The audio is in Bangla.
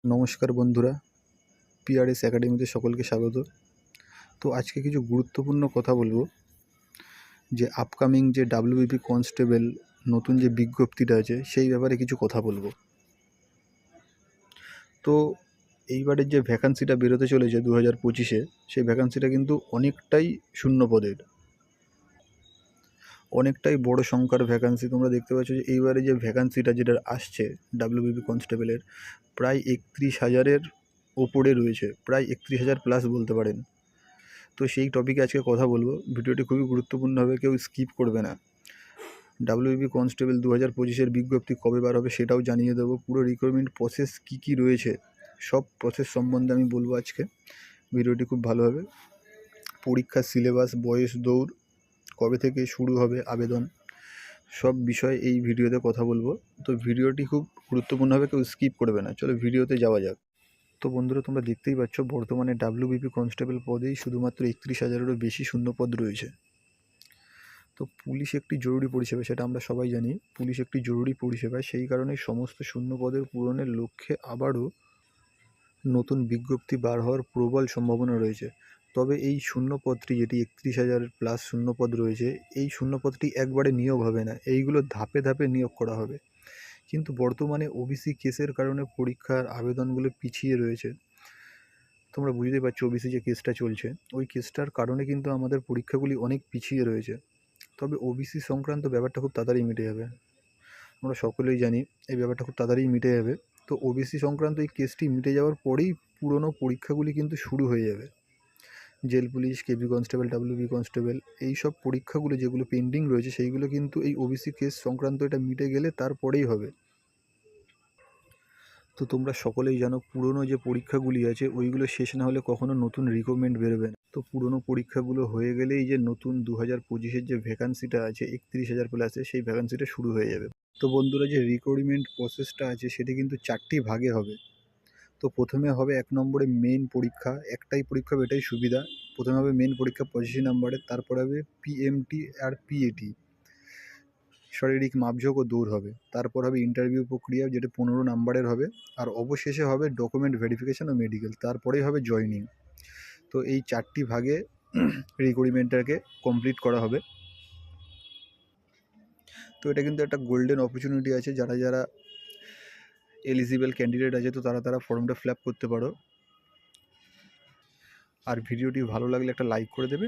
নমস্কার বন্ধুরা, পিআরএস একাডেমিতে সকলকে স্বাগত। তো আজকে কিছু গুরুত্বপূর্ণ কথা বলবো যে আপকামিং যে ডাব্লিউবিপি কনস্টেবল নতুন যে বিজ্ঞপ্তিটা আছে সেই ব্যাপারে কিছু কথা বলবো। তো এইবারের যে ভ্যাকান্সিটা বেরোতে চলেছে 2025-এ, সেই ভ্যাকান্সিটা কিন্তু অনেকটাই শূন্য পদের, অনেকটাই বড় সংখ্যার ভ্যাকান্সি। তোমরা দেখতে পাচ্ছ যে এইবারে যে ভ্যাকান্সিটা যেটা আসছে ডাব্লিউবিপি কনস্টেবলের প্রায় 31,000-এর ওপরে রয়েছে, প্রায় 31,000 প্লাস বলতে পারেন। তো সেই টপিকে আজকে কথা বলবো। ভিডিওটি খুবই গুরুত্বপূর্ণ হবে, কেউ স্কিপ করবে না। ডাব্লিউবিপি কনস্টেবল 2025-এর বিজ্ঞপ্তি কবে বার হবে সেটাও জানিয়ে দেবো। পুরো রিক্রুটমেন্ট প্রসেস কী রয়েছে সব প্রসেস সম্বন্ধে আমি বলবো আজকে। ভিডিওটি খুব ভালো হবে। পরীক্ষার সিলেবাস, বয়স দৌড়, কবে থেকে শুরু হবে আবেদন, সব বিষয়ে এই ভিডিওতে কথা বলবো। তো ভিডিওটি খুব গুরুত্বপূর্ণ হবে, কেউ স্কিপ করবে না। চলো ভিডিওতে যাওয়া যাক। তো বন্ধুরা, তোমরা দেখতেই পাচ্ছ বর্তমানে ডাব্লিউবিপি কনস্টেবল পদেই শুধুমাত্র 31,000-এরও বেশি শূন্যপদ রয়েছে। তো পুলিশ একটি জরুরি পরিষেবা, সেটা আমরা সবাই জানি। পুলিশ একটি জরুরি পরিষেবা, সেই কারণে সমস্ত শূন্যপদের পূরণের লক্ষ্যে আবারও নতুন বিজ্ঞপ্তি বার হওয়ার প্রবল সম্ভাবনা রয়েছে। তবে এই শূন্যপদটি, যেটি 31,000 প্লাস শূন্যপদ রয়েছে, এই শূন্যপদটি একবারে নিয়োগ হবে না, এইগুলো ধাপে ধাপে নিয়োগ করা হবে। কিন্তু বর্তমানে ওবিসি কেসের কারণে পরীক্ষার আবেদনগুলো পিছিয়ে রয়েছে। তোমরা বুঝতেই পারছো ওবিসি যে কেসটা চলছে, ওই কেসটার কারণে কিন্তু আমাদের পরীক্ষাগুলি অনেক পিছিয়ে রয়েছে। তবে ওবিসি সংক্রান্ত ব্যাপারটা খুব তাড়াতাড়ি মিটে যাবে, আমরা সকলেই জানি এই ব্যাপারটা খুব তাড়াতাড়ি মিটে যাবে। তো ওবিসি সংক্রান্ত এই কেসটি মিটে যাওয়ার পরেই পুরনো পরীক্ষাগুলি কিন্তু শুরু হয়ে যাবে। জেল পুলিশ, কেবি কনস্টেবল, ডাব্লিউবি কনস্টেবল, এই সব পরীক্ষাগুলো যেগুলো পেন্ডিং রয়েছে সেইগুলো কিন্তু এই ওবিসি কেস সংক্রান্ত এটা মিটে গেলে তারপরেই হবে। তো তোমরা সকলেই জানো পুরনো যে পরীক্ষাগুলি আছে ওইগুলো শেষ না হলে কখনো নতুন রিক্রুটমেন্ট বেরোবে না। তো পুরনো পরীক্ষাগুলো হয়ে গেলেই যে নতুন 2025-এর যে ভ্যাকান্সিটা আছে 31,000 প্লাসে, সেই ভ্যাকান্সিটা শুরু হয়ে যাবে। তো বন্ধুরা, যে রিক্রুটমেন্ট প্রসেসটা আছে সেটি কিন্তু 4টি ভাগে হবে। তো প্রথমে হবে 1 নম্বরে মেন পরীক্ষা, একটাই পরীক্ষা হবে, এটাই সুবিধা। প্রথমে হবে মেন পরীক্ষা 85 নম্বরের, তারপর হবে পিএমটি আর পিএটি, শারীরিক মাপঝোঁক ও দৌড় হবে। তারপর হবে ইন্টারভিউ প্রক্রিয়া, যেটা 15 নম্বরের হবে। আর অবশেষে হবে ডকুমেন্ট ভেরিফিকেশান ও মেডিকেল, তারপরেই হবে জয়নিং। তো এই 4টি ভাগে রিক্রুটমেন্টটাকে কমপ্লিট করা হবে। তো এটা কিন্তু একটা গোল্ডেন অপরচুনিটি আছে, যারা যারা এলিজিবল ক্যান্ডিডেট আছে তো তারা ফর্মটা ফিল আপ করতে পারো। আর ভিডিওটি ভালো লাগলে একটা লাইক করে দেবে।